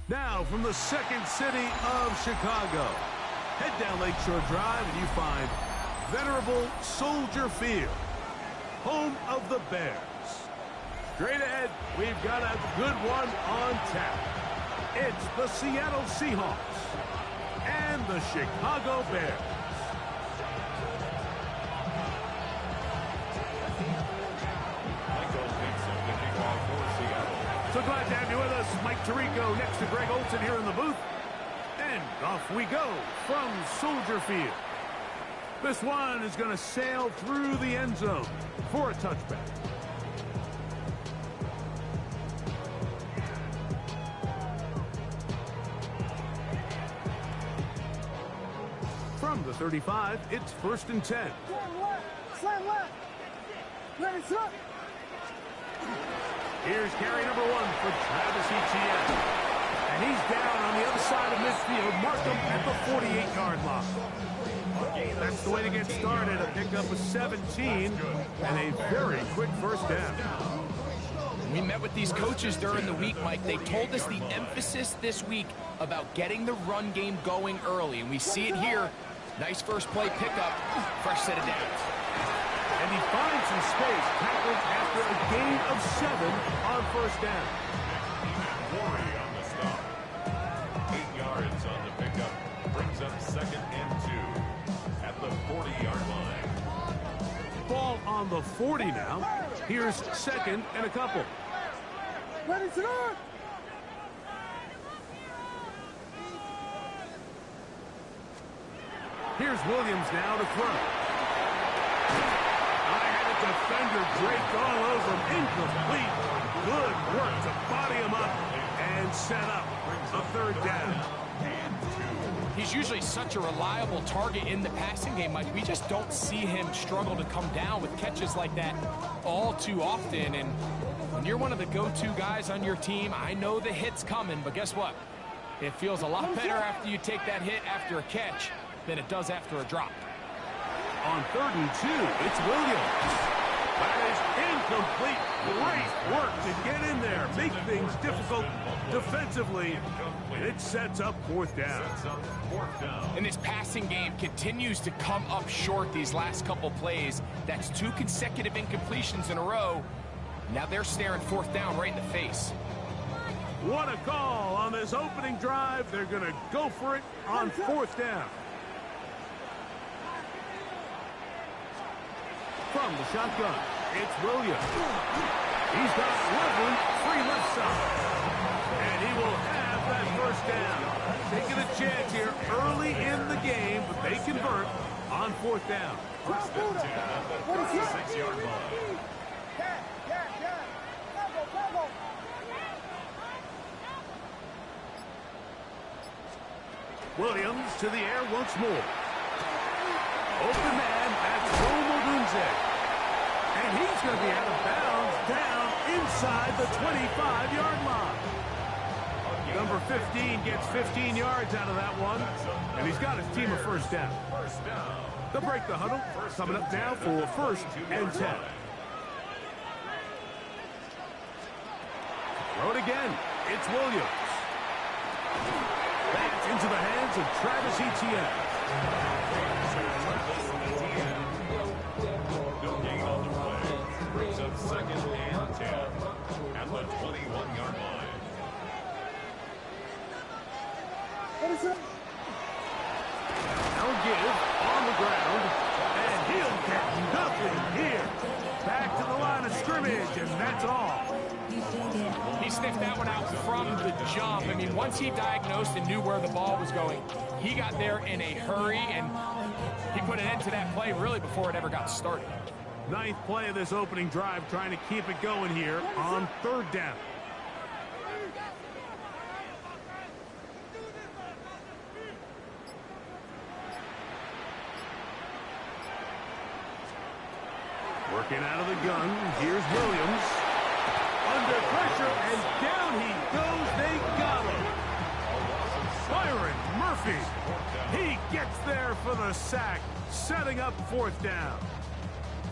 Now from the second city of Chicago, head down Lakeshore Drive and you find venerable Soldier Field, home of the Bears. Straight ahead, we've got a good one on tap. It's the Seattle Seahawks and the Chicago Bears. So glad to have you with us. Mike Tirico next to Greg Olson here in the booth. And off we go from Soldier Field. This one is going to sail through the end zone for a touchback. From the 35, it's 1st and 10. Slam left. Let it up. Here's carry number 1 for Travis Etienne. And he's down on the other side of midfield. Mark him at the 48-yard line. That's the way to get started. A pickup of 17 and a very quick first down. We met with these coaches during the week, Mike. They told us the emphasis this week about getting the run game going early. And we see it here. Nice first play pickup. Fresh set of downs. And he finds some space, tackled after a gain of 7 on first down. Corey on the stop. 8 yards on the pickup. Brings up 2nd and 2 at the 40-yard line. Ball on the 40 now. Here's 2nd and a couple. Let it up. Here's Williams now to throw. Defender draped all over him. Incomplete. Good work to body him up and set up a 3rd down. He's usually such a reliable target in the passing game, Mike. We just don't see him struggle to come down with catches like that all too often. And when you're one of the go-to guys on your team, I know the hit's coming, but guess what? It feels a lot better after you take that hit after a catch than it does after a drop. On 3rd and 2, it's Williams. That is incomplete. Great work to get in there. Make things difficult defensively. And it sets up 4th down. And this passing game continues to come up short these last couple plays. That's 2 consecutive incompletions in a row. Now they're staring 4th down right in the face. What a call on this opening drive. They're going to go for it on 4th down. From the shotgun, it's Williams. He's got Loveland free left side. And he will have that first down. Taking a chance here early in the game, but they convert on 4th down. 1st and 10 at the 36-yard line. Williams to the air once more. Open man, that's Roma Dunze. And he's going to be out of bounds down inside the 25-yard line. Number 15 gets 15 yards out of that one. And he's got his team a first down. They'll break the huddle. Coming up now for 1st and 10. Throw it again. It's Williams. That's into the hands of Travis Etienne. No gain on the play. Brings up 2nd and 10 at the 21-yard line. Now give on the ground, and he'll get nothing here. Back to the line of scrimmage, and that's all. He sniffed that one out from the jump. I mean, once he diagnosed and knew where the ball was going, he got there in a hurry, and he put an end to that play really before it ever got started. 9th play of this opening drive, trying to keep it going here on 3rd down. Working out of the gun, here's Williams. Under pressure, and down he goes. They got him. Byron Murphy. He gets there for the sack, setting up 4th down.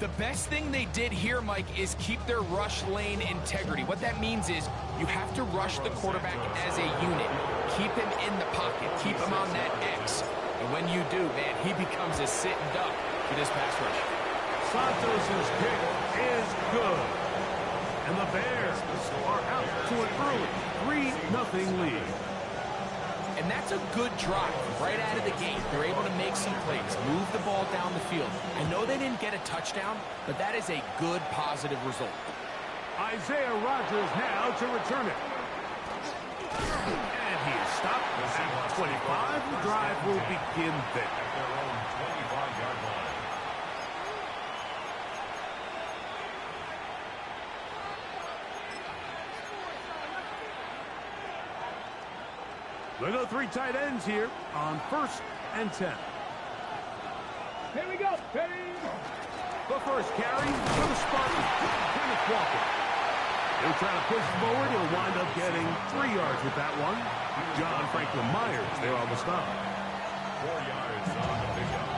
The best thing they did here, Mike, is keep their rush lane integrity. What that means is you have to rush the quarterback as a unit. Keep him in the pocket. Keep him on that X. And when you do, man, he becomes a sitting duck for this pass rush. Santos' kick is good. And the Bears are out to an early 3-0 lead. And that's a good drive right out of the gate. They're able to make some plays, move the ball down the field. I know they didn't get a touchdown, but that is a good, positive result. Isaiah Rodgers now to return it. And he is stopped at 25. The drive will begin there. At their own 25-yard line. They go 3 tight ends here on 1st and 10. Here we go. Ready? The first carry for the Spartans, Kenneth Walker. He'll try to push forward. He'll wind up getting 3 yards with that one. John Franklin Myers there on the stop. 4 yards on the pickup.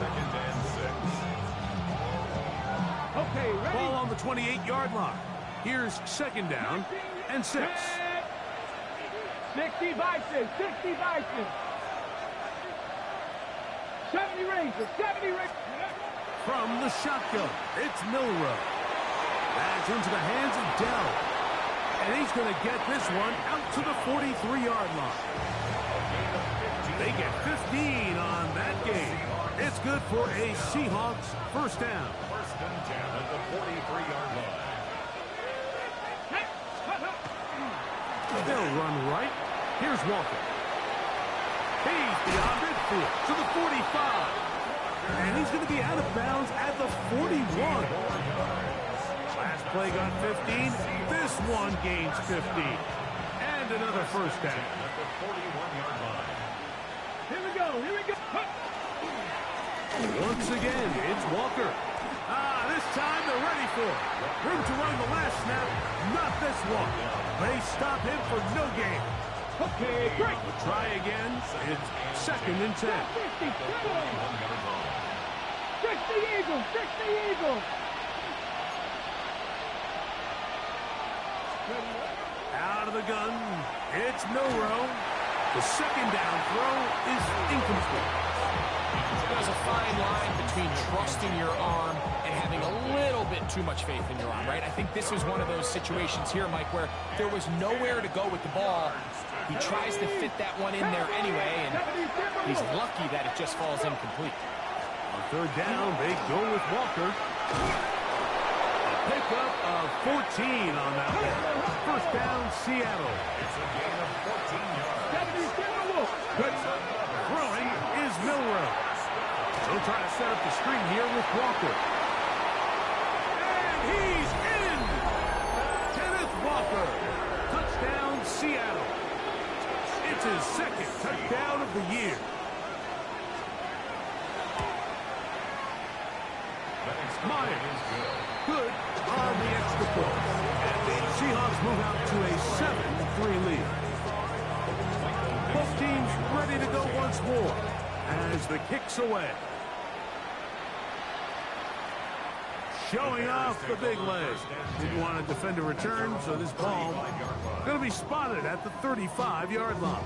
2nd and 6. Okay, ready? Ball on the 28-yard line. Here's 2nd down and 6. 60 Bison, 60 Bison. 70 Rangers, 70 Rangers. From the shotgun, it's Milrow. That's into the hands of Dell. And he's going to get this one out to the 43-yard line. They get 15 on that game. It's good for a Seahawks first down. 1st and 10 at the 43-yard line. They'll run right. Here's Walker. He's beyond midfield to the 45. And he's going to be out of bounds at the 41. Last play got 15. This one gains 15. And another first down. At the 41-yard line. Here we go, here we go. Once again, it's Walker. This time they're ready for it. Room to run the last snap. Not this one. They stop him for no gain. Okay, great. Try again. It's 2nd and 10. 50, 60 Eagles, 60 Eagles. Out of the gun. It's Milrow. The 2nd down throw is incomplete. There's a fine line between trusting your arm and having a little bit too much faith in your arm, right? I think this was one of those situations here, Mike, where there was nowhere to go with the ball. He tries to fit that one in there anyway, and he's lucky that it just falls incomplete. On 3rd down, they go with Walker. A pickup of 14 on that one. First down, Seattle. It's a gain of 14 yards. Good. Throwing is Milrow. He'll try to set up the screen here with Walker. And he's in! Kenneth Walker. Touchdown, Seattle. It's his 2nd touchdown of the year. Myers. Good on the extra point. And the Seahawks move out to a 7-3 lead. Both teams ready to go once more as the kick's away. Showing off the big leg. Didn't want to defend a return, so this ball going to be spotted at the 35-yard line.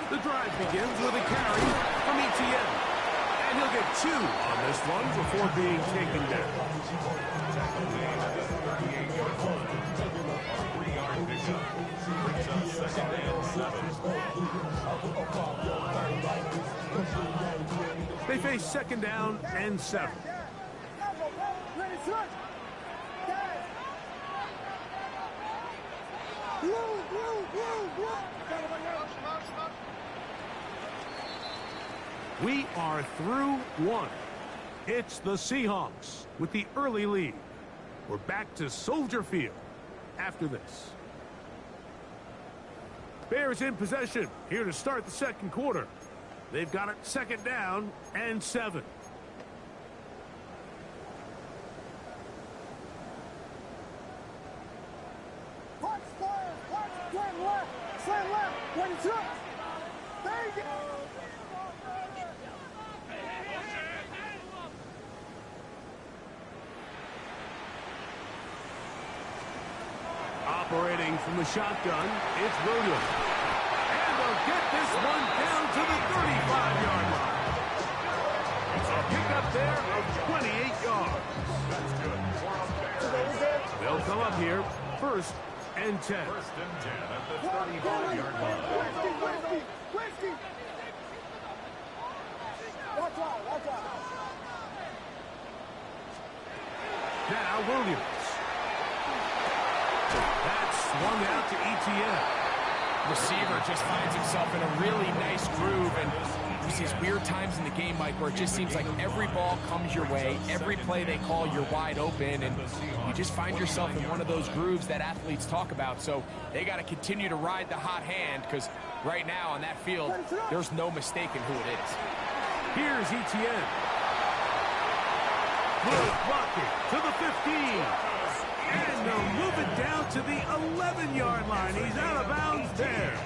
The drive begins with a carry from ETN. And he'll get 2 on this one before being taken down. They face 2nd down and 7. We are through 1. It's the Seahawks with the early lead. We're back to Soldier Field after this. Bears in possession here to start the 2nd quarter. They've got it 2nd down and 7. 22. There you go. Operating from the shotgun, it's Williams. And they'll get this one down to the 35-yard line. It's a pickup there of 28 yards. That's good. They'll come up here, 1st and 10. 1st and 10 at the 35-yard line. Whiskey. Watch out. Now Williams. That's swung out to ETN. Receiver just finds himself in a really nice groove, and there's these weird times in the game, Mike, where it just seems like every ball comes your way, every play they call, you're wide open, and you just find yourself in one of those grooves that athletes talk about. So they got to continue to ride the hot hand, because right now on that field, there's no mistaking who it is. Here's ETN. Good blocking to the 15. And they'll move it down to the 11-yard line. He's out of bounds there.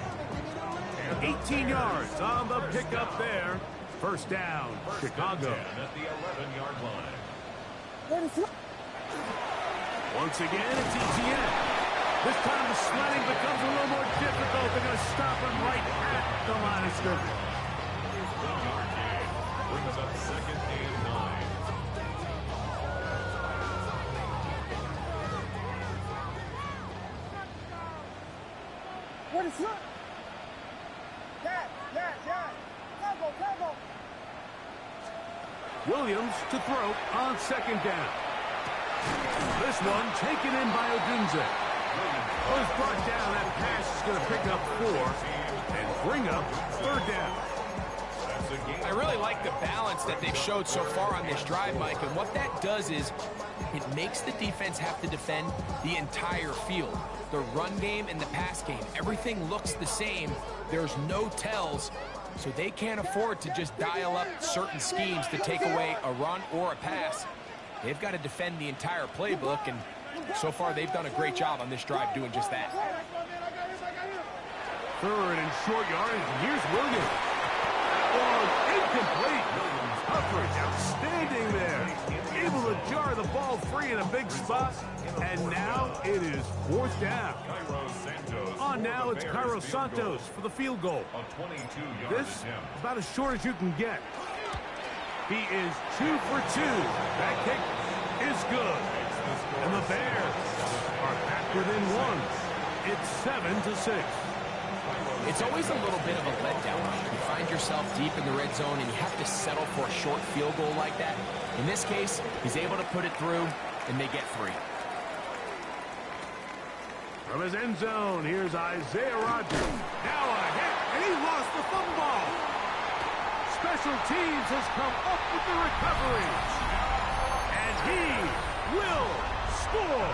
18 yards on the pickup there. 1st down, Chicago. At the 11-yard line. Once again, it's ETN. This time the sledding becomes a little more difficult. They're going to stop him right at the line of scrimmage. Brings up 2nd and 9. What is that? Yeah. Go. Williams to throw on 2nd down. This one taken in by Odunze. Was brought down. That pass is going to pick up 4 and bring up 3rd down. I really like the balance that they've showed so far on this drive, Mike, and what that does is it makes the defense have to defend the entire field. The run game and the pass game, everything looks the same. There's no tells, so they can't afford to just dial up certain schemes to take away a run or a pass. They've got to defend the entire playbook, and so far they've done a great job on this drive doing just that. 3rd and short yardage, and here's Williams. Oh, incomplete. Coverage outstanding there. Able to jar the ball free in a big spot. And now it is 4th down. On now, it's Cairo Santos for the field goal. This about as short as you can get. He is 2 for 2. That kick is good. And the Bears are back within 1. It's 7-6. It's always a little bit of a letdown. You find yourself deep in the red zone and you have to settle for a short field goal like that. In this case, he's able to put it through, and they get 3. From his end zone, here's Isaiah Rodgers. Now a hit, and he lost the football. Special teams has come up with the recovery. And he will score.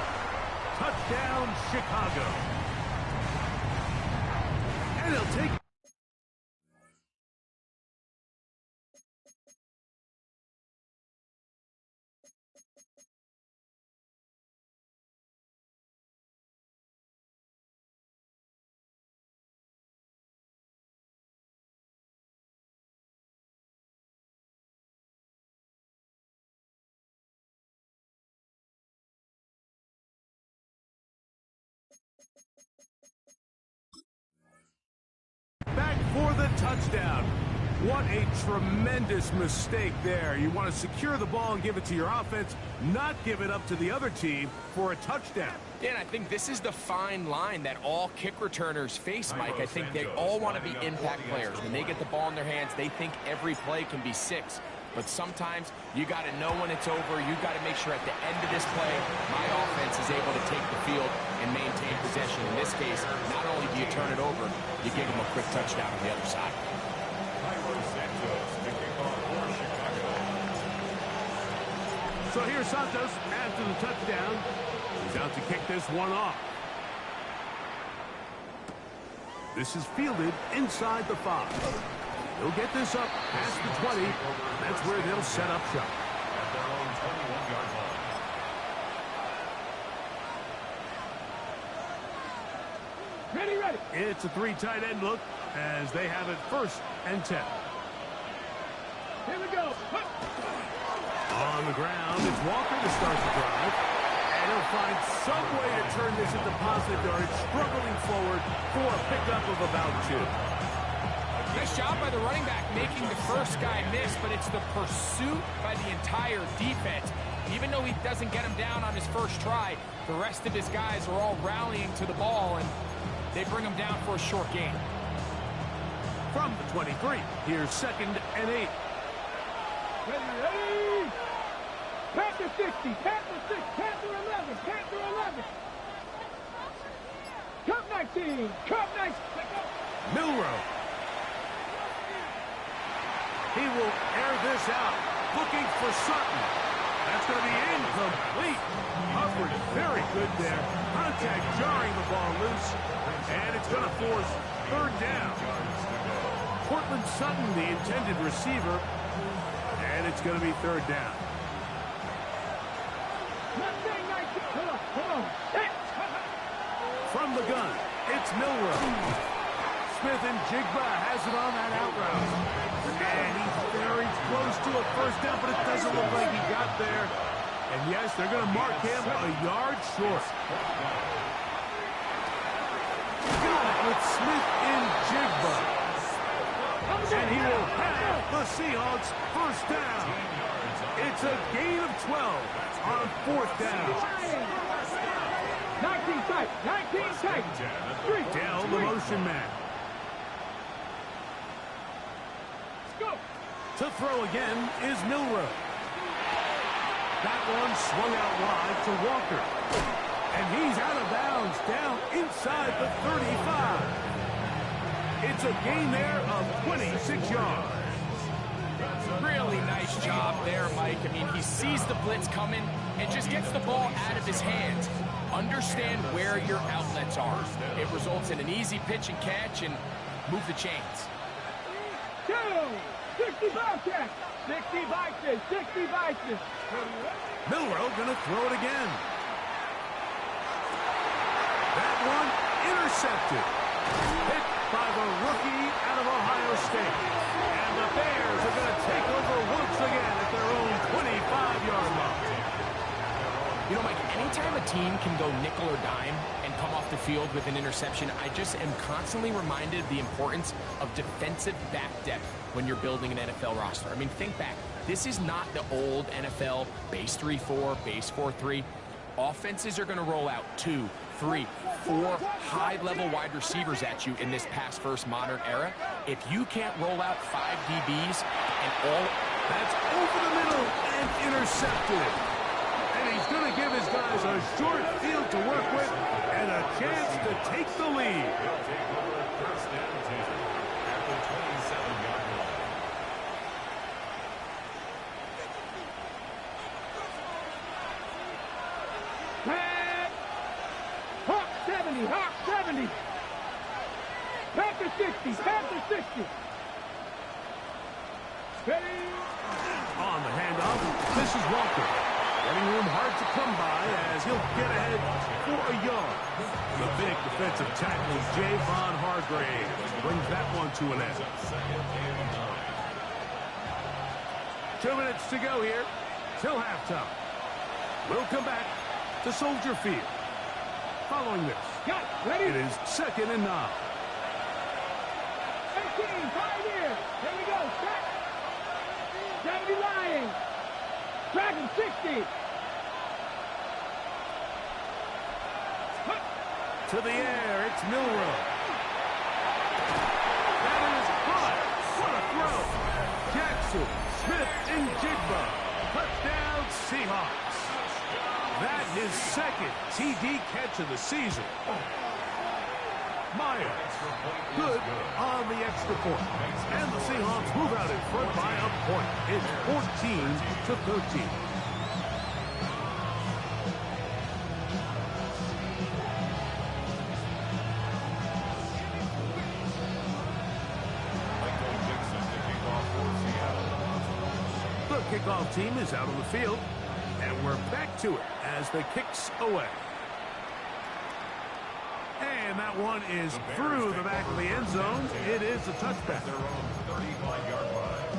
Touchdown, Chicago. And he'll take back for the touchdown. What a tremendous mistake there. You want to secure the ball and give it to your offense, not give it up to the other team for a touchdown. Yeah, and I think this is the fine line that all kick returners face, Mike. I think they all want to be impact players. When they get the ball in their hands, they think every play can be 6. But sometimes you got to know when it's over. You got to make sure at the end of this play, my offense is able to take the field and maintain possession. In this case, not only do you turn it over, you give them a quick touchdown on the other side. So here's Santos after the touchdown. He's out to kick this one off. This is fielded inside the 5. He'll get this up past the 20. That's where they'll set up shop. At their own 21-yard line. 2 Ready, ready. It's a 3 tight end look as they have it 1st and 10. Here we go. On the ground, it's Walker to start the drive. And he'll find some way to turn this into positive yards, struggling forward for a pickup of about 2. Nice job by the running back making the first guy miss, but it's the pursuit by the entire defense. Even though he doesn't get him down on his first try, the rest of his guys are all rallying to the ball, and they bring him down for a short gain. From the 23, here's 2nd and 8. Ready, ready. Panther 60, Panther 6, Panther 11, Panther 11. Cup 19, Cup 19. Milrow. He will air this out, looking for Sutton. That's going to be incomplete. Coverage very good there. Contact jarring the ball loose, and it's going to force 3rd down. Cortland Sutton, the intended receiver, and it's going to be 3rd down. From the gun, it's Milrow. Smith and Jigba has it on that out route. And he's very close to a 1st down, but it doesn't look like he got there. And yes, they're going to mark him a yard short. Good with Smith and Jigba. And he will have the Seahawks 1st down. It's a gain of 12 on 4th down. 19 tight, 19 tight. Dell, the motion man. To throw again is Milrow. That one swung out wide to Walker. And he's out of bounds down inside the 35. It's a gain there of 26 yards. Really nice job there, Mike. I mean, he sees the blitz coming and just gets the ball out of his hands. Understand where your outlets are. It results in an easy pitch and catch and move the chains. 60 Bobcats! 60 Vikings! 60 Vikings! Milrow gonna throw it again. That one intercepted. Picked by the rookie out of Ohio State. And the Bears are gonna take over once again at their own 25-yard line. You know, Mike, anytime a team can go nickel or dime and come off the field with an interception, I just am constantly reminded of the importance of defensive back depth when you're building an NFL roster. I mean, think back. This is not the old NFL base 3-4, base 4-3. Offenses are going to roll out 2, 3, 4 high-level wide receivers at you in this pass-first modern era. If you can't roll out 5 DBs and all... That's over the middle and intercepted. And he's going to give his guys a short field to work with and a chance to take the lead. Hawk 70, Hawk 70. Panther 60, Panther 60. Ready? On the handoff, this is Walker. Running room hard to come by as he'll get ahead for a yard. The big defensive tackle, Javon Hargrave, brings that one to an end. 2 minutes to go here till halftime. We'll come back to Soldier Field. Following this, Got it. Ready? it is 2nd and 9. 18, Pioneer. Here we go. Set. 70 Lions. Dragon 60. To the air, it's Milrow. That is caught. What a throw. Jackson, Smith, and Jigba. Touchdown, Seahawks. That is 2nd TD catch of the season. Meyer, good on the extra point. And the Seahawks move out in front by a point. It's 14-13. The kickoff team is out on the field, and we're back to it as the kick's away. And And that one is through the back of the end zone. It is a touchback. Their own 35-yard line.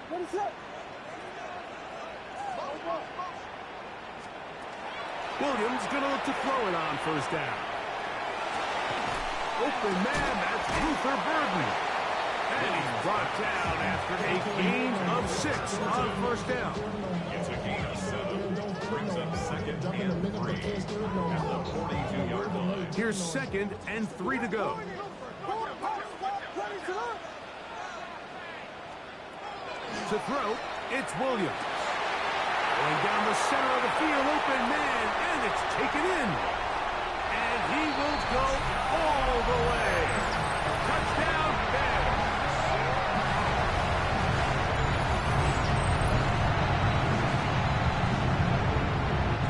What is it? Williams going to look to throw it on first down. Open man, that's Luther Burden. And he's brought down after a gain of 6 on first down. It's a gain of 7. Brings up second and 3 at the 42-yard line. Here's 2nd and 3 to go. To throw, it's Williams. Going down the center of the field, open man, and it's taken in. And he will go all the way. Touchdown, Bears.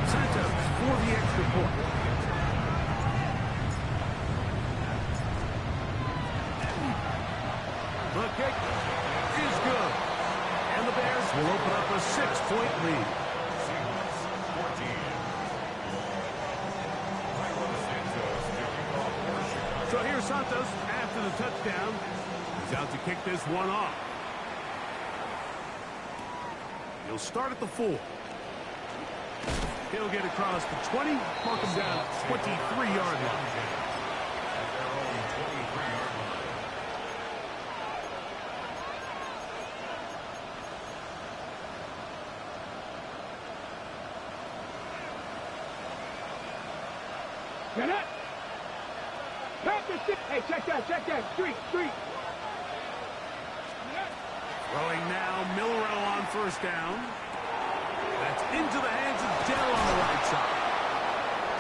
Santos for the extra point. The kick is good. And the Bears will open up a 6-point lead. So here's Santos after the touchdown. He's out to kick this one off. He'll start at the 4. He'll get across the 20, mark him down at 23-yard line. Get it! Hey, check that, street. Throwing now, Milrow on first down. That's into the hands of Dell on the right side.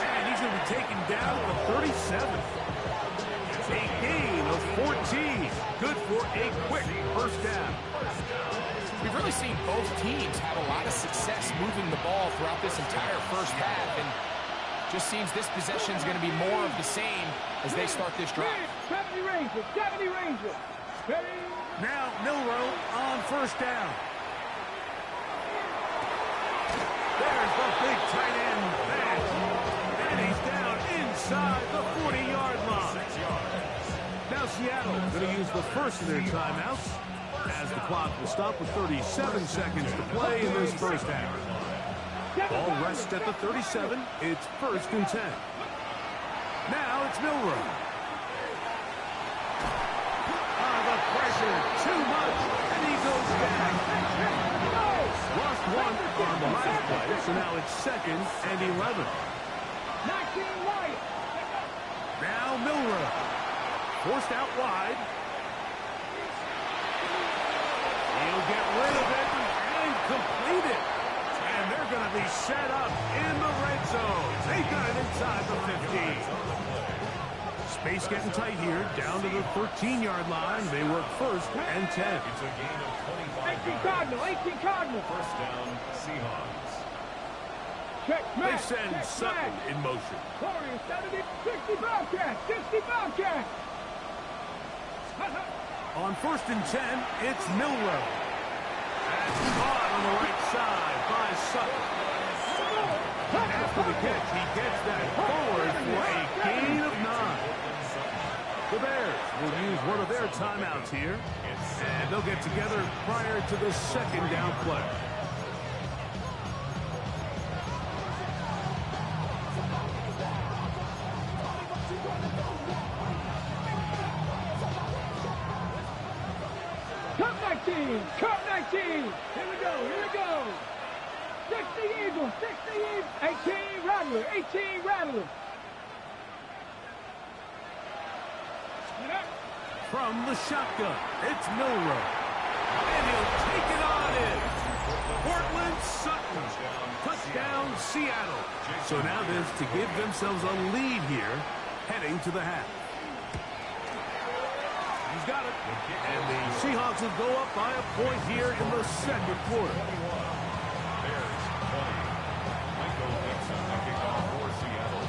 And he's going to be taken down at the 37. A gain of 14. Good for a quick first down. We've really seen both teams have a lot of success moving the ball throughout this entire first half, and just seems this possession is going to be more of the same as they start this drive. 70 Rangers. Ready? Now Milrow on first down. There's the big tight end pass. And he's down inside the 40-yard line. Now Seattle going to use the first of their timeouts as the clock will stop with 37 seconds to play in this first half. Ball rests at the 37. It's 1st and 10. Now it's Milrow. The pressure, too much, and he goes down. Lost one on the last play, so now it's 2nd and 11. Now Milrow. Forced out wide. He'll get rid of it and complete it. And they're going to be set up in the red zone. They've got it inside the 15. Space getting tight here, down to the 13-yard line. They work 1st and 10. It's a gain of 25. 18 Cardinal. First down, Seahawks. Check, They send Sutton in motion. 60 Bobcats. On 1st and 10, it's Milrow. That's caught on the right side by Sutton. After the catch, he gets that forward for a gain of 9. The Bears will use one of their timeouts here, and they'll get together prior to the 2nd down play. Cup 19. Here we go. 60 Eagles. 18 Rattler. From the shotgun, it's Milrow. And he'll take it on in. Portland Sutton. Touchdown, Seattle. So now this to give themselves a lead here, heading to the half. He's got it. And the Seahawks will go up by a point here in the 2nd quarter. Bears 20. Michael Dixon, the kickoff for Seattle.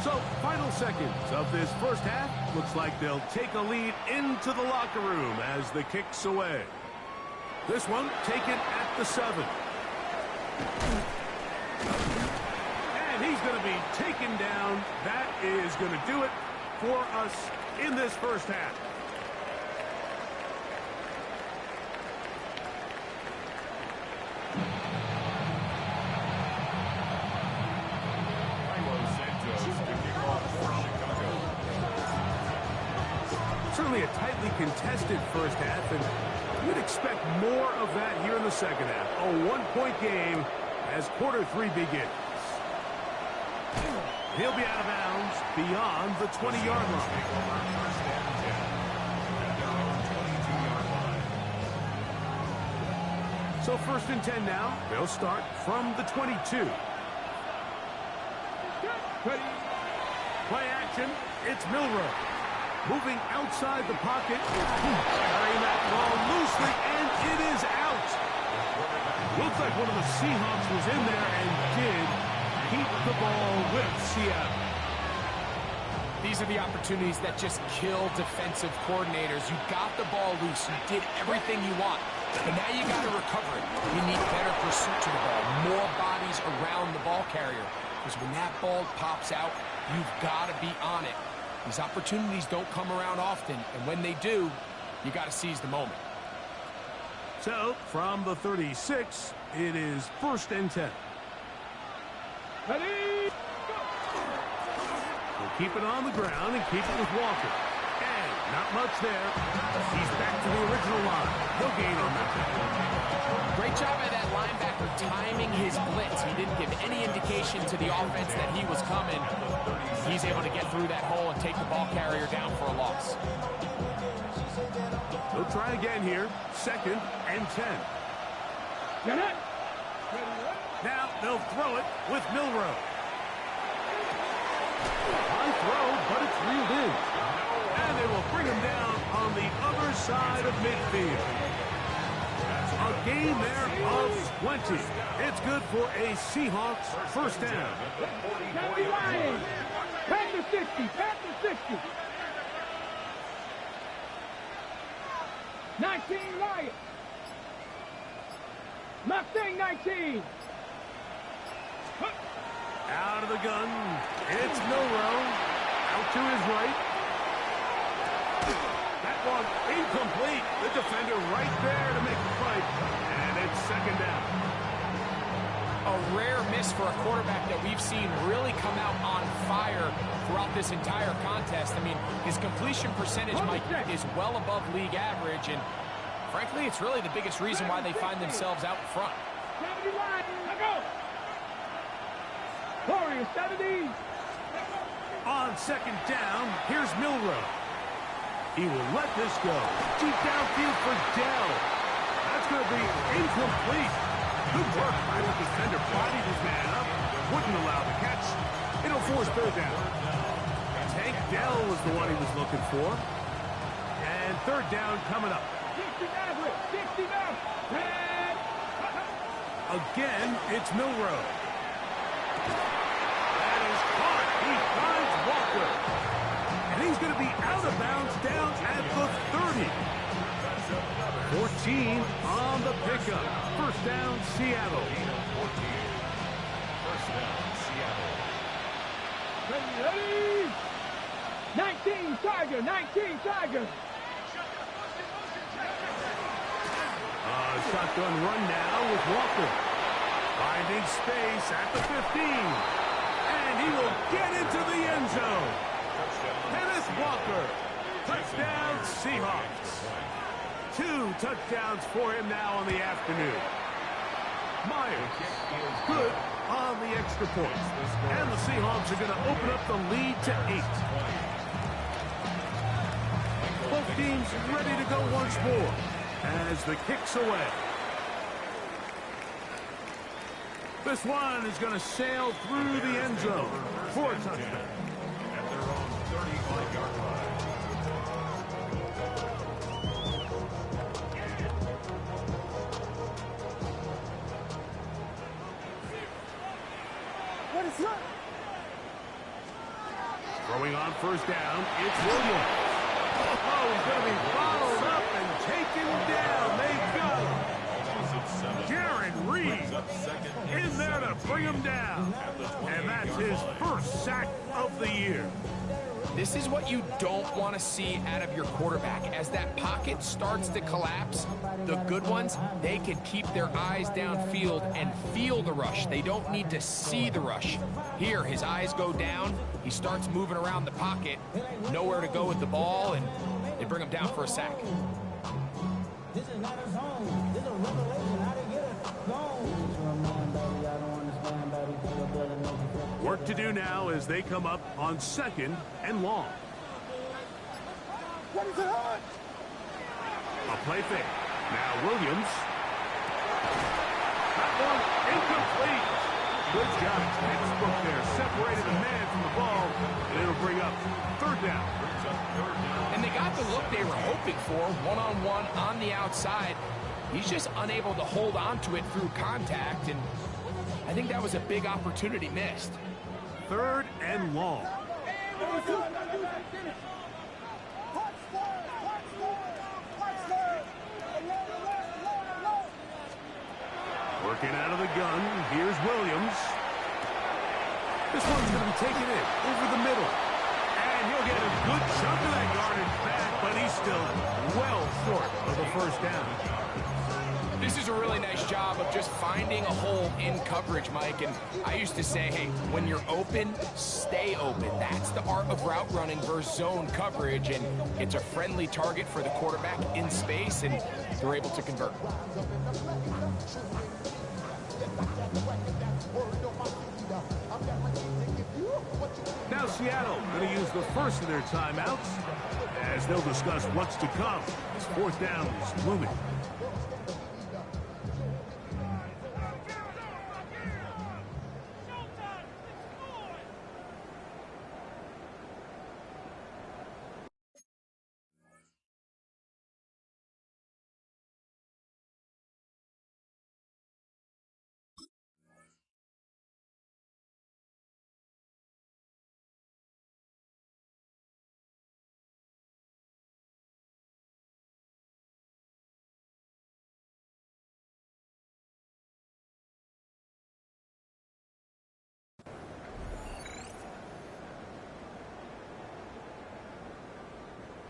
So, final seconds of this first half. Looks like they'll take a lead into the locker room as the kick's away. This one taken at the 7. And he's going to be taken down. That is going to do it for us in this first half. Certainly a tightly contested first half, and you'd expect more of that here in the second half. A one-point game as quarter 3 begins. He'll be out of bounds beyond the 20-yard line. So 1st and 10 now. They'll start from the 22. Play action. It's Milroe. Moving outside the pocket. Carrying that ball loosely, and it is out. Looks like one of the Seahawks was in there and did keep the ball with Seattle. These are the opportunities that just kill defensive coordinators. You got the ball loose. You did everything you want. But now you got to recover it. You need better pursuit to the ball. More bodies around the ball carrier. Because when that ball pops out, you've got to be on it. These opportunities don't come around often. And when they do, you got to seize the moment. So, from the 36, it is 1st and 10. Ready? We'll keep it on the ground and keep it with Walker. And not much there. He's back to the original line. No gain on that. Great job by that linebacker timing his blitz. He didn't give any indication to the offense that he was coming. He's able to get through that hole and take the ball carrier down for a loss. They'll try again here. 2nd and 10. Get it. Now they'll throw it with Milroe. High throw, but it's reeled in. And they will bring him down on the other side of midfield. A gain there of 20. It's good for a Seahawks first down. Happy Lions. Pack the 60. Pack the 60. 19 Lions. Mustang 19. Out of the gun. It's Milroe. Out to his right. That one incomplete. The defender right there to make the fight. And it's 2nd down. A rare miss for a quarterback that we've seen really come out on fire throughout this entire contest. I mean, his completion percentage, Mike, is well above league average, and frankly, it's really the biggest reason why they find themselves out front. 70 Lions. Let's go. Warriors 70. On 2nd down, here's Milroe. He will let this go. Deep downfield for Dell. That's going to be incomplete. Good work by the defender. Bodied his man up. Wouldn't allow the catch. It'll force 3rd down. Tank Dell was the one he was looking for. And 3rd down coming up. 60 Maverick. 60 Maverick. Again, it's Milroe. That is caught. He finds Walker. And he's going to be out of bounds down at the 30. 14 on the pickup. 1st down, Seattle. 1st down, Seattle. Ready. 19 Tiger. 19 Tiger. Shotgun run now with Walker. Finding space at the 15. And he will get into the end zone. Kenneth Walker. Touchdown, Seahawks. 2 touchdowns for him now on the afternoon. Myers, good on the extra point. And the Seahawks are going to open up the lead to 8. Both teams ready to go once more as the kick's away. This one is going to sail through the end zone for a touchdown. At their own 35-yard line. What is up? Throwing on first down, it's Williams. Oh, he's going to be bottled up and taken down. They got him. Jaron Reed in there to bring him down. And that's his first sack of the year. This is what you don't want to see out of your quarterback. As that pocket starts to collapse, the good ones, they can keep their eyes downfield and feel the rush. They don't need to see the rush. Here, his eyes go down. He starts moving around the pocket, nowhere to go with the ball, and they bring him down for a sack. This is not a zone. This is a revelation. How to get a zone. Work to do now as they come up on second and long. What is it on? A play fake. Now Williams. That one incomplete. Good job. Textbook there. Separated the man from the ball, and it'll bring up third down. And they got the look they were hoping for, one-on-one on the outside. He's just unable to hold on to it through contact, and I think that was a big opportunity missed. Third and long. Working out of the gun, here's Williams. This one's going to be taken in over the middle. And he'll get a good chunk of that yardage back, but he's still well short of the first down. This is a really nice job of just finding a hole in coverage, Mike. And I used to say, hey, when you're open, stay open. That's the art of route running versus zone coverage. And it's a friendly target for the quarterback in space, and they're able to convert. Now Seattle going to use the first of their timeouts as they'll discuss what's to come. This fourth down is looming.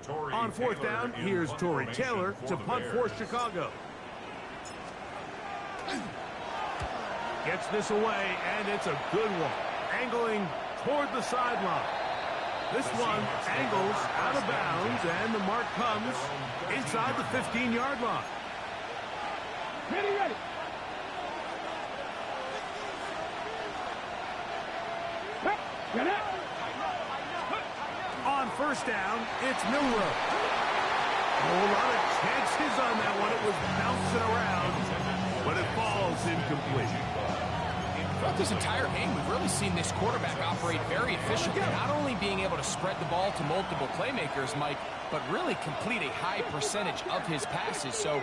On fourth down, here's Tory Taylor to punt for Chicago. Gets this away, and it's a good one. Angling toward the sideline. This one angles out of bounds, and the mark comes inside the 15-yard line. Ready. Get out. On first down, it's Milroe. A whole lot of chances on that one. It was bouncing around, but it falls incomplete. Throughout this entire game, we've really seen this quarterback operate very efficiently, not only being able to spread the ball to multiple playmakers, Mike, but really complete a high percentage of his passes. So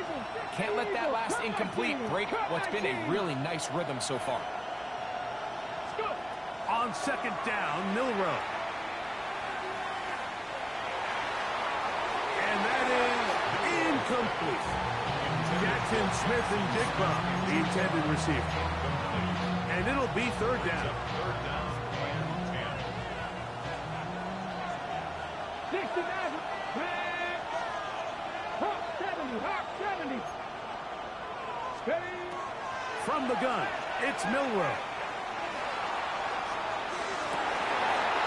can't let that last incomplete break what's been a really nice rhythm so far. On second down, Milroe. And that is incomplete. Jackson Smith and Digba, the intended receiver. And it'll be third down. 69. Hawk 70. Steady. From the gun, it's Milroe.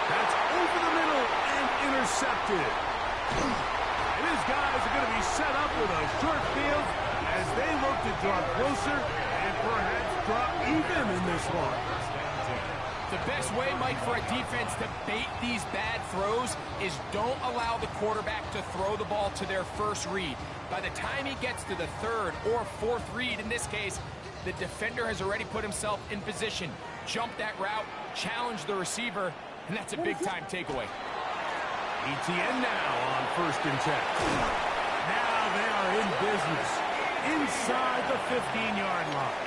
That's over the middle and intercepted. And his guys are going to be set up with a short field as they look to draw closer and perhaps draw even in this one. The best way, Mike, for a defense to bait these bad throws is don't allow the quarterback to throw the ball to their first read. By the time he gets to the third or fourth read, in this case, the defender has already put himself in position. Jump that route, challenge the receiver, and that's a big-time takeaway. ETN now on 1st and 10. Now they are in business inside the 15-yard line.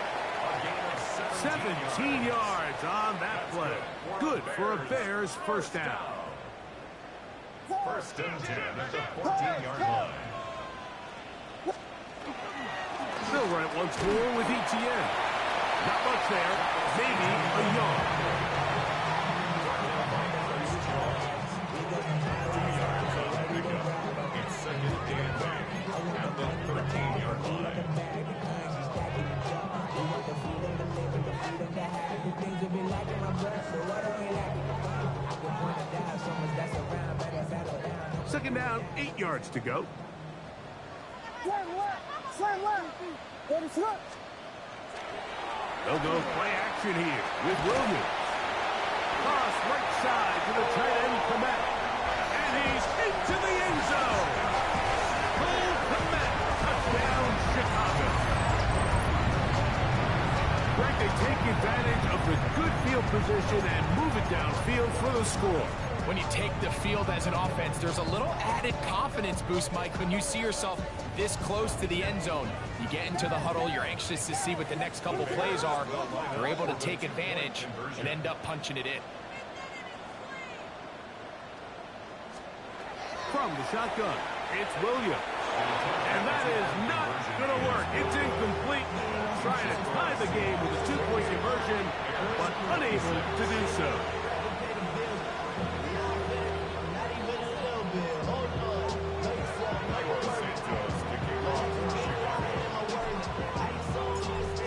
17 yards on that play. Good for a Bears first down. First and 10 at the 14-yard line. They'll run it once more with ETN. Not much there. Maybe a yard. 2 yards on the pickup. It's second and 10 at the 13-yard line. Second down, 8 yards to go. Slam left. Go to slip. They'll go play action here with Williams. Cross right side to the tight end, Komet. And he's into the end zone. Cole Komet, touchdown, Chicago. Greg, they take advantage of the good field position and move it downfield for the score. When you take the field as an offense, there's a little added confidence boost, Mike, when you see yourself this close to the end zone. You get into the huddle, you're anxious to see what the next couple plays are. You're able to take advantage and end up punching it in. From the shotgun, it's Williams. And that is not going to work. It's incomplete. Trying to tie the game with a 2-point conversion, but unable to do so.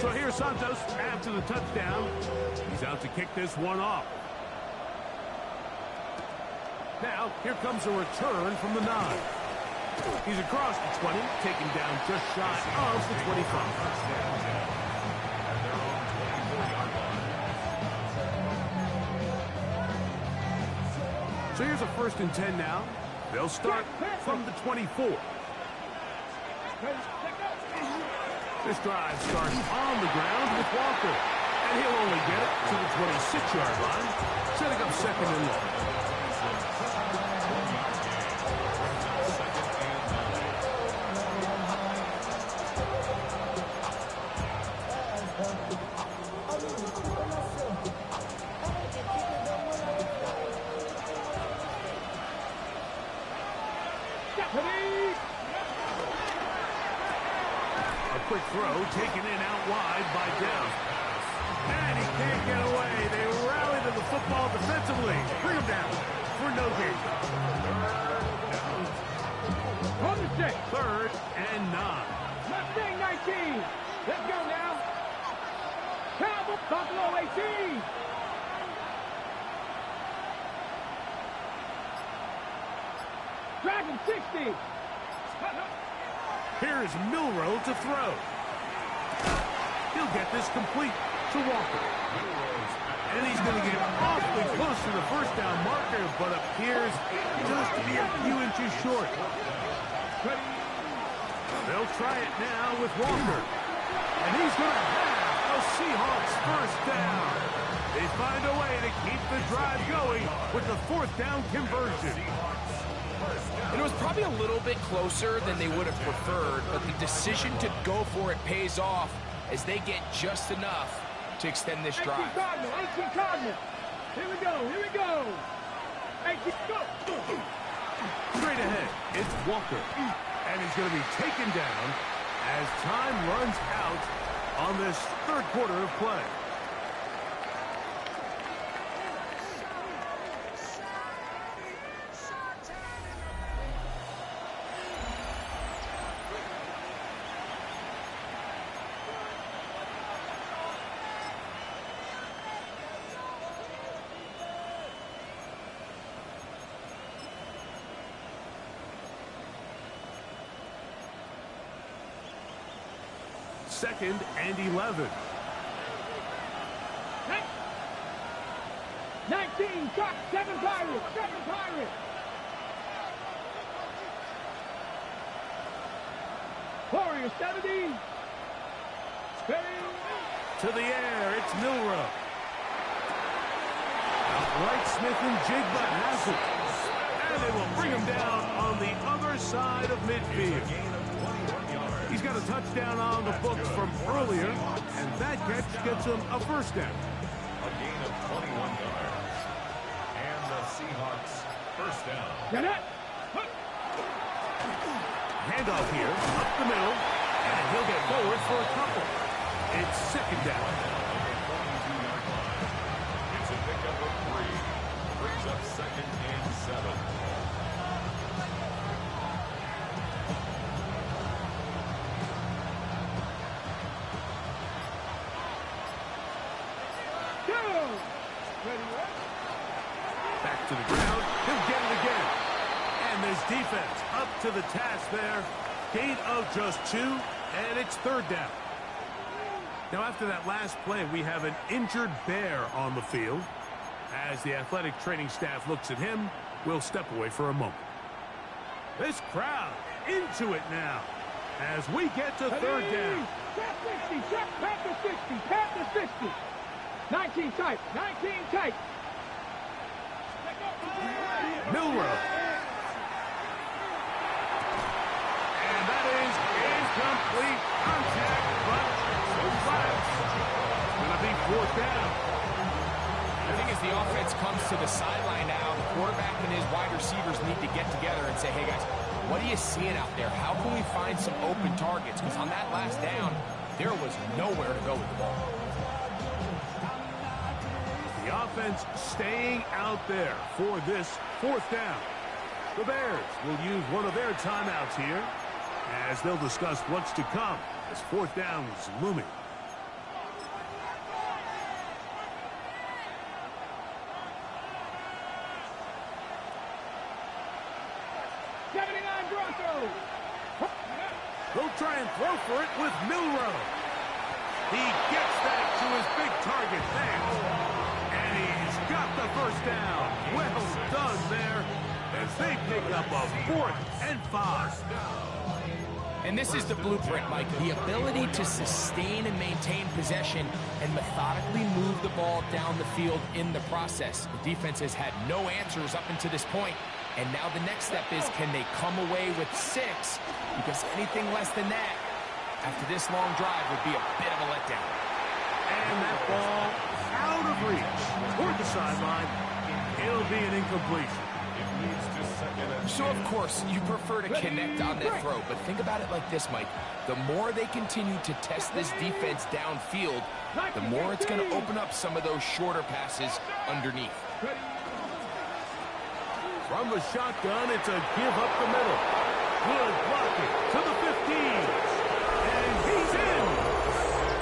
So here's Santos after the touchdown. He's out to kick this one off. Now, here comes a return from the 9. He's across the 20, taken down just shy of the 25. So here's a 1st and 10 now. They'll start from the 24. This drive starts on the ground with Walker. And he'll only get it to the 26-yard line, setting up second and long. Quick throw taken in out wide by Dell. And he can't get away. They rally to the football defensively. Bring him down for no gain. On the 6. 3rd and 9. Mustang 19. Let's go now. Cowboy Buffalo 18. Dragon 60. Here's Milroe to throw. He'll get this complete to Walker. And he's going to get awfully close to the first down marker, but appears just to be a few inches short. They'll try it now with Walker. And he's going to have a Seahawks first down. They find a way to keep the drive going with the 4th down conversion. And it was probably a little bit closer than they would have preferred, but the decision to go for it pays off as they get just enough to extend this drive. 18 Cardinal. Here we go. 18, go. Straight ahead, it's Walker. And he's going to be taken down as time runs out on this 3rd quarter of play. Second and 11. 19, Chuck, 7 Pirates. Warrior 70. To the air, it's Milroe. Outright Smith and Jigba has it. And they will bring him down on the other side of midfield. He's got a touchdown on the books from earlier, and that catch gets him a first down. A gain of 21 yards. And the Seahawks first down. Get it. handoff here, up the middle, and he'll get forward for a couple. It's second down. It's a pickup of 3. Brings up second and 7. Back to the ground. He'll get it again. And this defense up to the task there. Gain of just 2, and it's third down. Now, after that last play, we have an injured Bear on the field. As the athletic training staff looks at him, we'll step away for a moment. This crowd into it now as we get to third down. Trap 60, trap Panther 60, Panther 60. 19 tight, 19 tight. Milrow. And that is incomplete contact, but so flags. It's going to be fourth down. I think as the offense comes to the sideline now, the quarterback and his wide receivers need to get together and say, hey guys, what are you seeing out there? How can we find some open targets? Because on that last down, there was nowhere to go with the ball. The offense staying out there for this fourth down. The Bears will use one of their timeouts here as they'll discuss what's to come as fourth down is looming. They'll try and throw for it with Milrow. He gets that to his big target. Thanks. And he's got the first down. Well done there as they pick up a 4th and 5. And this is the blueprint, Mike. The ability to sustain and maintain possession and methodically move the ball down the field in the process. The defense has had no answers up until this point. And now the next step is, can they come away with 6? Because anything less than that, after this long drive, would be a bit of a letdown. And that ball out of reach toward the sideline. It'll be an incompletion. So, of course, you prefer to connect on that throw, but think about it like this, Mike. The more they continue to test this defense downfield, the more it's going to open up some of those shorter passes underneath. From the shotgun, it's a give up the middle. Good blocking to the 15. And he's in.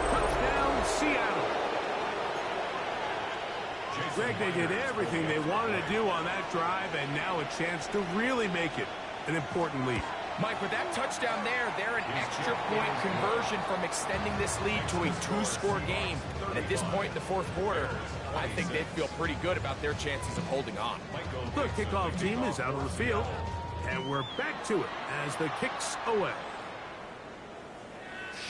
Touchdown, Seattle. Greg, they did everything they wanted to do on that drive, and now a chance to really make it an important lead. Mike, with that touchdown there, they're an extra point conversion from extending this lead to a 2-score game. And at this point in the fourth quarter, I think they'd feel pretty good about their chances of holding on. The kickoff team is out on the field, and we're back to it as the kick's away.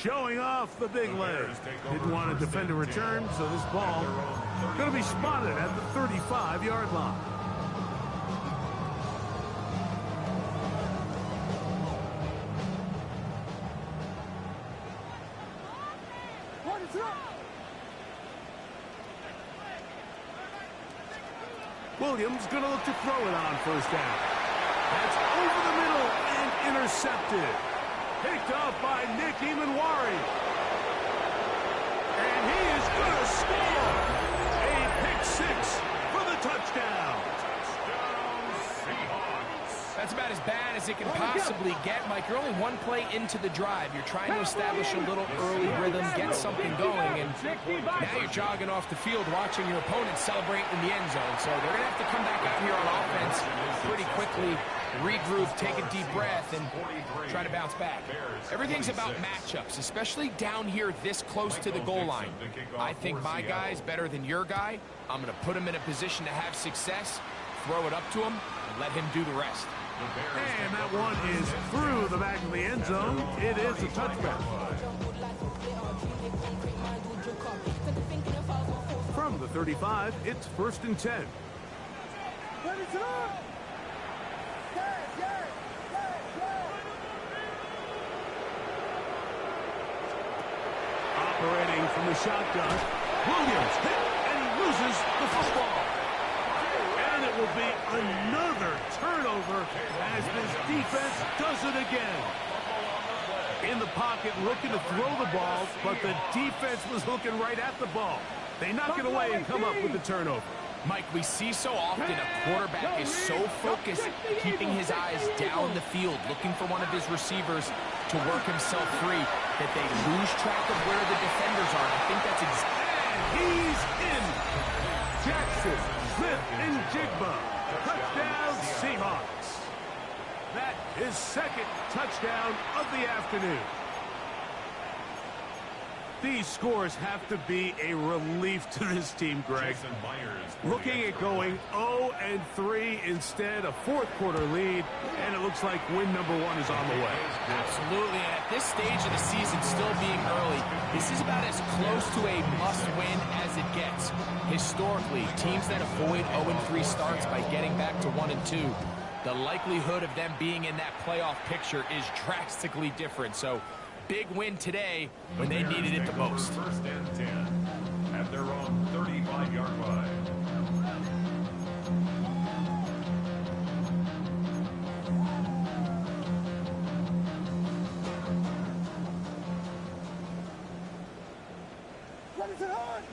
Showing off the big leg. Didn't want to defend a return, so this ball going to be spotted at the 35-yard line. Williams going to look to throw it on first down. That's over the middle and intercepted. Picked up by Nick Emanwari. And he is going to score. A pick 6 for the touchdown. That's about as bad as it can possibly get, Mike. You're only one play into the drive. You're trying to establish a little early rhythm, get something going, and now you're jogging off the field watching your opponent celebrate in the end zone. So they're going to have to come back out here on offense pretty quickly, regroup, take a deep breath, and try to bounce back. Everything's about matchups, especially down here this close to the goal line. I think my guy's better than your guy. I'm going to put him in a position to have success, throw it up to him, and let him do the rest. And that one is through the back of the end zone. It is a touchback. From the 35, it's 1st and 10. Operating from the shotgun, Williams hit and he loses the football. And it will be another turnover as this defense does it again. In the pocket, looking to throw the ball, but the defense was looking right at the ball. They knock it away and come up with the turnover. Mike, we see so often a quarterback is so focused, keeping his eyes down the field, looking for one of his receivers to work himself free, that they lose track of where the defenders are. I think that's exactly. And he's in. Jackson, Smith, and Jigba. Touchdown, Seahawks. That is second touchdown of the afternoon. These scores have to be a relief to this team, Greg. Looking at going 0-3 instead, a fourth-quarter lead, and it looks like win number 1 is on the way. Absolutely, and at this stage of the season, still being early, this is about as close to a must-win as it gets. Historically, teams that avoid 0-3 starts by getting back to 1-2, the likelihood of them being in that playoff picture is drastically different. So, big win today when they needed it the most. First and 10 at their own 35-yard line. What is it on?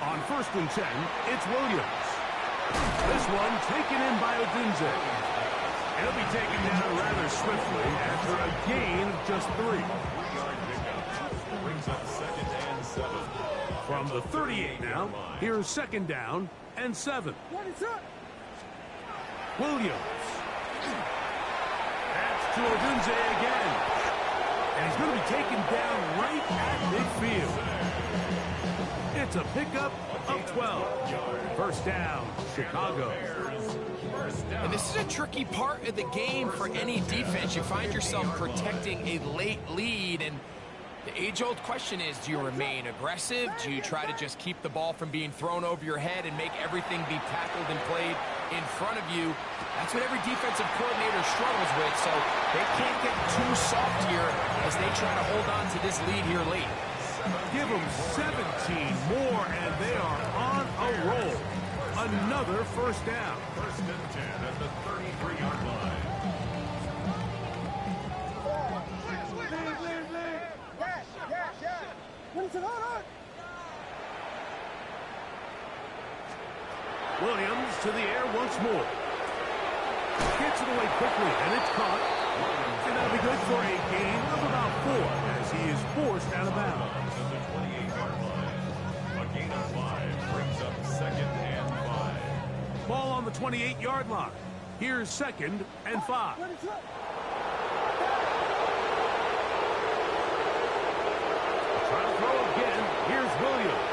On first and 10, it's Williams. This one taken in by Odunze. He'll be taken down rather swiftly after a gain of just 3. 3-yard pickup brings up second and 7. From the 38 now, here's second down and 7. What is up? Williams. That's to Odunze again. And he's going to be taken down right at midfield. It's a pickup of 12. First down, Chicago. And this is a tricky part of the game for any defense. You find yourself protecting a late lead, and the age-old question is, do you remain aggressive? Do you try to just keep the ball from being thrown over your head and make everything be tackled and played in front of you? That's what every defensive coordinator struggles with, so they can't get too soft here as they try to hold on to this lead here late. Give them 17 more, and they are on a roll. Another first down. First and 10 at the 33-yard line. What is it on? Williams to the air once more. Gets it away quickly, and it's caught. And that'll be good for a gain of about 4 as he is forced out of bounds. At the 28-yard line. A gain of 5 brings up second and 5. Ball on the 28-yard line. Here's second and 5. What is up? Trying to throw again. Here's Williams.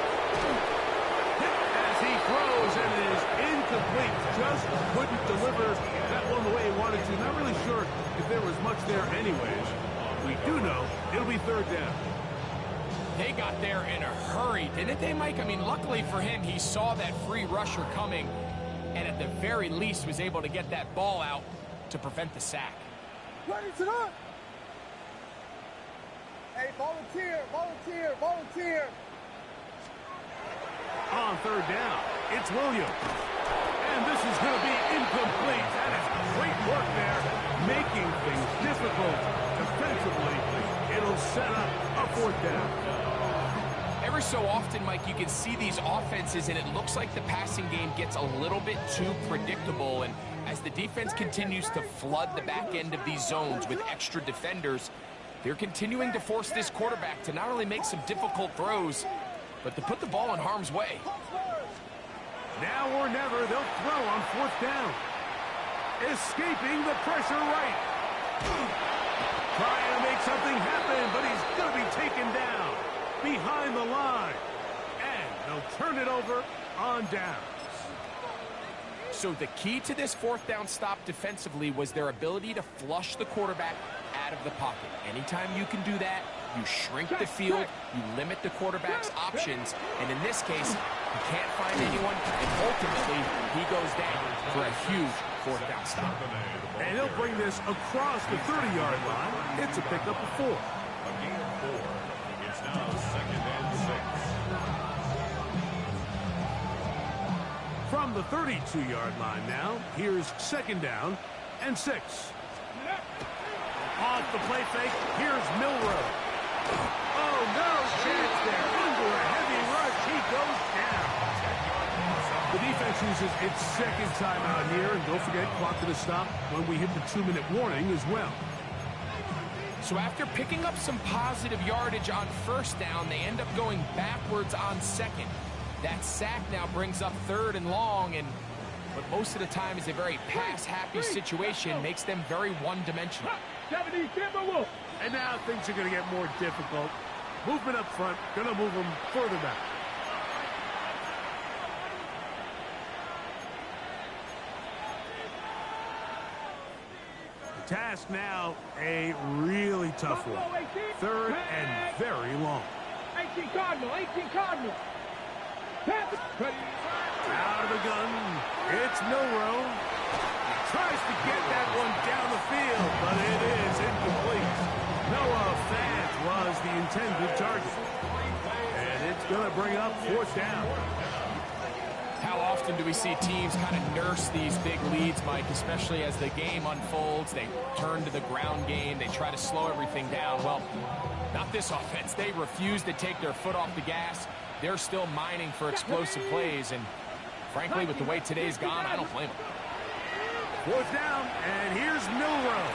Hit as he throws, and it is incomplete. Just couldn't deliver that one the way he wanted to. Not really sure if there was much there anyways. We do know it'll be third down. They got there in a hurry, didn't they, Mike? I mean, luckily for him, he saw that free rusher coming, and at the very least was able to get that ball out to prevent the sack. What is it on? Hey, volunteer, volunteer, volunteer. On third down, it's Williams. And this is going to be incomplete. That is great work there, making things difficult defensively. It'll set up a fourth down. Every so often, Mike, you can see these offenses, and it looks like the passing game gets a little bit too predictable. And as the defense continues to flood the back end of these zones with extra defenders, they're continuing to force this quarterback to not only make some difficult throws, but to put the ball in harm's way. Now or never, they'll throw on fourth down. Escaping the pressure right. Trying to make something happen, but he's going to be taken down behind the line. And they'll turn it over on downs. So the key to this fourth down stop defensively was their ability to flush the quarterback out of the pocket. Anytime you can do that, you shrink the field, you limit the quarterback's options, and in this case, he can't find anyone, and ultimately, he goes down for a huge fourth down stop. And he'll bring this across the 30-yard line. It's a pickup of 4. A gain of 4. It's now second and 6. From the 32-yard line now, here's second down and 6. Off the play fake, here's Milroe. Oh, no chance there. Under a heavy rush, he goes down. The defense uses its second timeout here, and don't forget, clock to the stop when we hit the 2-minute warning as well. So after picking up some positive yardage on first down, they end up going backwards on second. That sack now brings up 3rd and long, and what most of the time is a very pass-happy situation makes them very one-dimensional. 70 Timberwolves. And now things are going to get more difficult. Movement up front, going to move them further back. The task now, a really tough one. 3rd and very long. 18 Cardinal, 18 Cardinal. Out of the gun, it's Milroe. Tries to get that one down the field, but it is incomplete. Noah Fant was the intended target. And it's going to bring up 4th down. How often do we see teams kind of nurse these big leads, Mike, especially as the game unfolds? They turn to the ground game. They try to slow everything down. Well, not this offense. They refuse to take their foot off the gas. They're still mining for explosive plays, and frankly, with the way today's gone, I don't blame them. 4th down, and here's Milroe.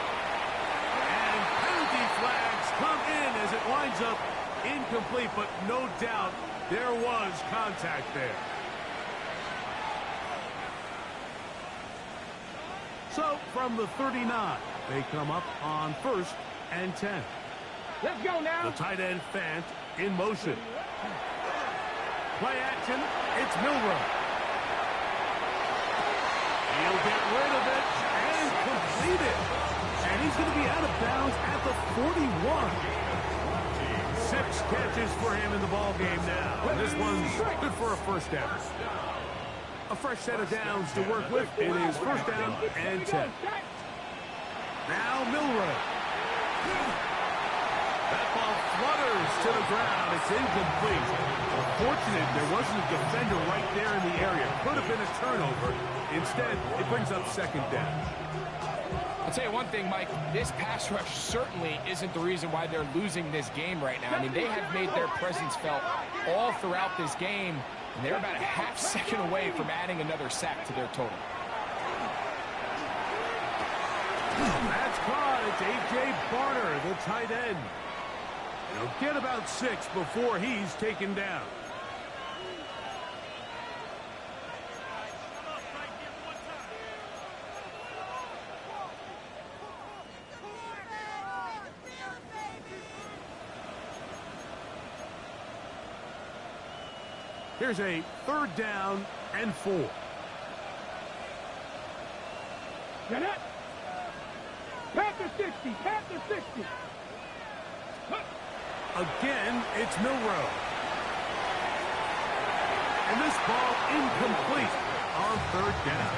And penalty flags come in as it winds up incomplete, but no doubt there was contact there. So, from the 39, they come up on 1st and 10. Let's go now. The tight end, Fant, in motion. Play action, it's Milroe. He'll get rid of it and complete it. And he's going to be out of bounds at the 41. 6 catches for him in the ball game now. And this one's good for a 1st down. A fresh set of downs to work with. It is 1st down and 10. Now Milroe. That ball flutters to the ground. It's incomplete. Fortunate there wasn't a defender right there in the area. Could have been a turnover. Instead, it brings up 2nd down. I'll tell you one thing, Mike. This pass rush certainly isn't the reason why they're losing this game right now. I mean, they have made their presence felt all throughout this game, and they're about a half second away from adding another sack to their total. That's caught. It's A.J. Barner, the tight end. He'll get about 6 before he's taken down. Here's a 3rd down and 4. Get it. Panther 60, Panther 60. Again, it's Milroe. And this ball incomplete on 3rd down.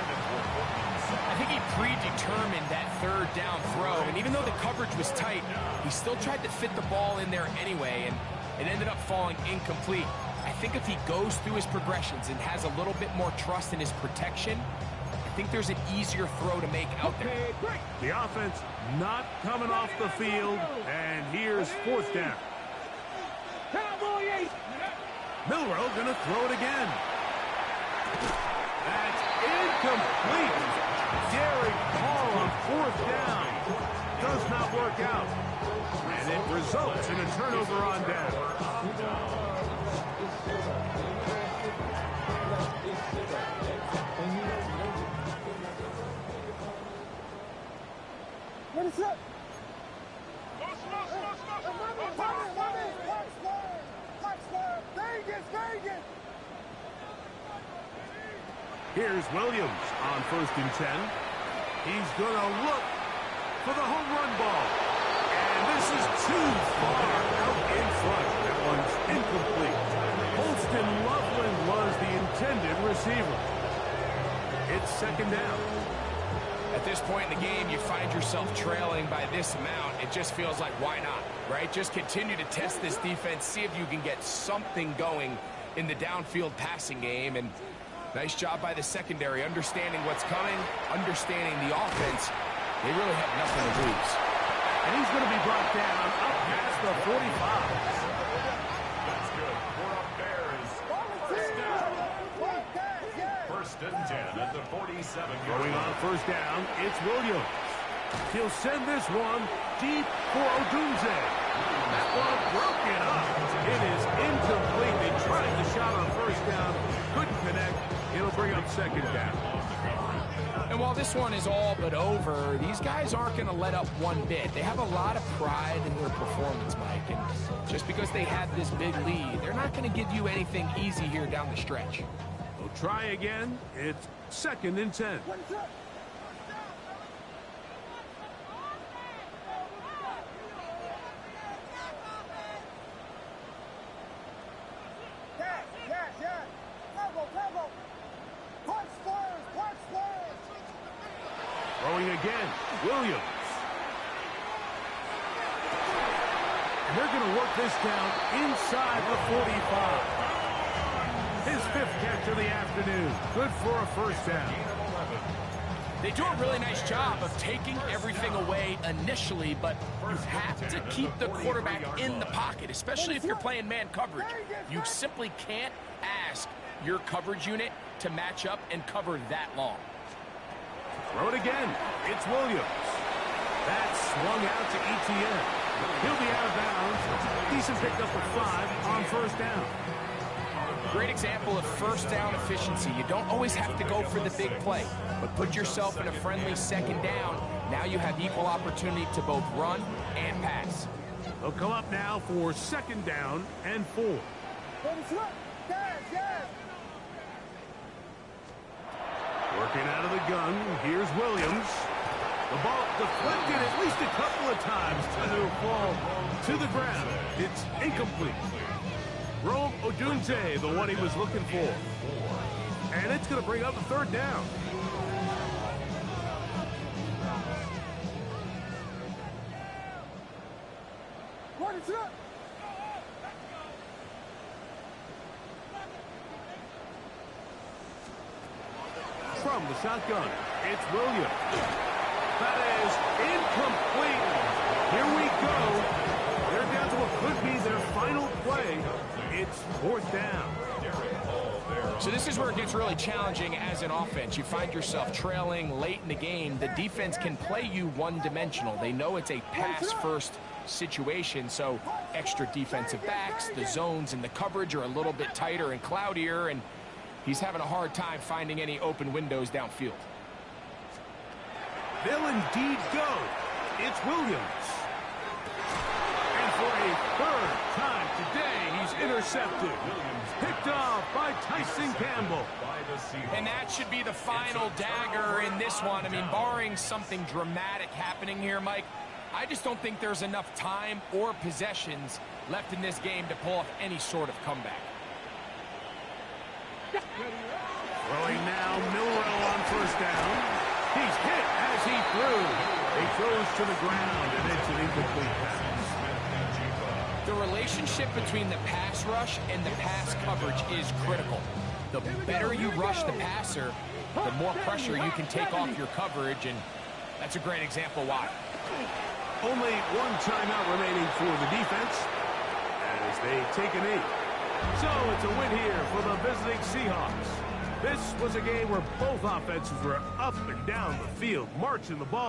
I think he predetermined that 3rd down throw, and even though the coverage was tight, he still tried to fit the ball in there anyway, and it ended up falling incomplete. I think if he goes through his progressions and has a little bit more trust in his protection, I think there's an easier throw to make out there. The offense not coming off the field, and here's 4th down. Milroe going to throw it again. That's incomplete. Derek Hall on 4th down. Does not work out. And it results in a turnover on down. What is up? Here's Williams on 1st and 10. He's going to look for the home run ball. And this is too far out in front. That one's incomplete. Holston Loveland was the intended receiver. It's 2nd down. At this point in the game, you find yourself trailing by this amount. It just feels like, why not, right? Just continue to test this defense, see if you can get something going in the downfield passing game. And Nice job by the secondary, understanding what's coming, understanding the offense. They really have nothing to lose. And he's going to be brought down up past the 45. That's good. For a Bears. First down. First and 10 at the 47. Going on first down, it's Williams. He'll send this one deep for Odunze. That one broken up. It is incomplete. They tried the shot on first down, couldn't connect. It'll bring up second down. And while this one is all but over, these guys aren't going to let up one bit. They have a lot of pride in their performance, Mike. And just because they had this big lead, they're not going to give you anything easy here down the stretch. We'll try again. It's second and 10. Throwing again, Williams. And they're going to work this down inside the 45. His fifth catch of the afternoon. Good for a first down. They do a really nice job of taking everything away initially, but you have to keep the quarterback in the pocket, especially if you're playing man coverage. You simply can't ask your coverage unit to match up and cover that long. Throw it again. It's Williams. That's swung out to ETN. He'll be out of bounds. Decent pickup of 5 on first down. Great example of first down efficiency. You don't always have to go for the big play, but put yourself in a friendly second down. Now you have equal opportunity to both run and pass. They'll come up now for second down and 4. Working out of the gun, here's Williams. The ball deflected at least a couple of times to fall to the ground. It's incomplete. Rome Odunze, the one he was looking for. And it's going to bring up a third down. From the shotgun, it's Williams. That is incomplete. Here we go. They're down to what could be their final play. It's fourth down. So this is where it gets really challenging as an offense. You find yourself trailing late in the game. The defense can play you one-dimensional. They know it's a pass-first situation, so extra defensive backs, the zones and the coverage are a little bit tighter and cloudier, and he's having a hard time finding any open windows downfield. They'll indeed go. It's Williams. And for a third time today, he's intercepted. Picked off by Tyson Campbell. And that should be the final dagger in this one. I mean, barring something dramatic happening here, Mike, I just don't think there's enough time or possessions left in this game to pull off any sort of comeback. Throwing now, Milrow on first down. He's hit as he threw. He throws to the ground, and it's an incomplete pass. The relationship between the pass rush and the pass coverage is critical. The better you rush the passer, the more pressure you can take off your coverage, and that's a great example why. Only one timeout remaining for the defense as they take a knee. So it's a win here for the visiting Seahawks. This was a game where both offenses were up and down the field, marching the ball.